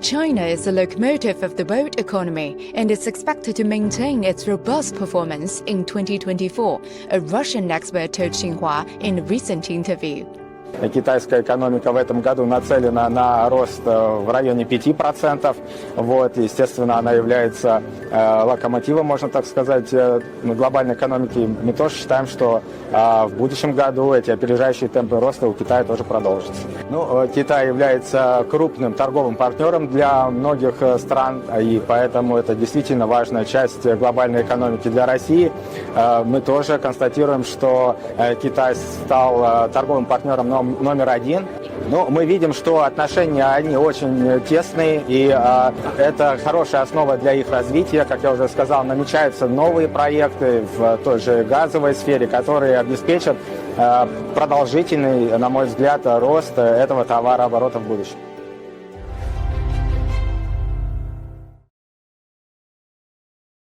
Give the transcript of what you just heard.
China is the locomotive of the world economy and is expected to maintain its robust performance in 2024, a Russian expert told Xinhua in a recent interview. Китайская экономика в этом году нацелена на рост в районе 5%. Естественно, она является локомотивом, можно так сказать, глобальной экономики. Мы тоже считаем, что в будущем году эти опережающие темпы роста у Китая тоже продолжатся. Китай является крупным торговым партнером для многих стран, и поэтому это действительно важная часть глобальной экономики для России. Мы тоже констатируем, что Китай стал торговым партнером номер один. Мы видим, что отношения, они очень тесные, и это хорошая основа для их развития. Как я уже сказал, намечаются новые проекты в той же газовой сфере, которые обеспечат продолжительный, на мой взгляд, рост этого товарооборота в будущем.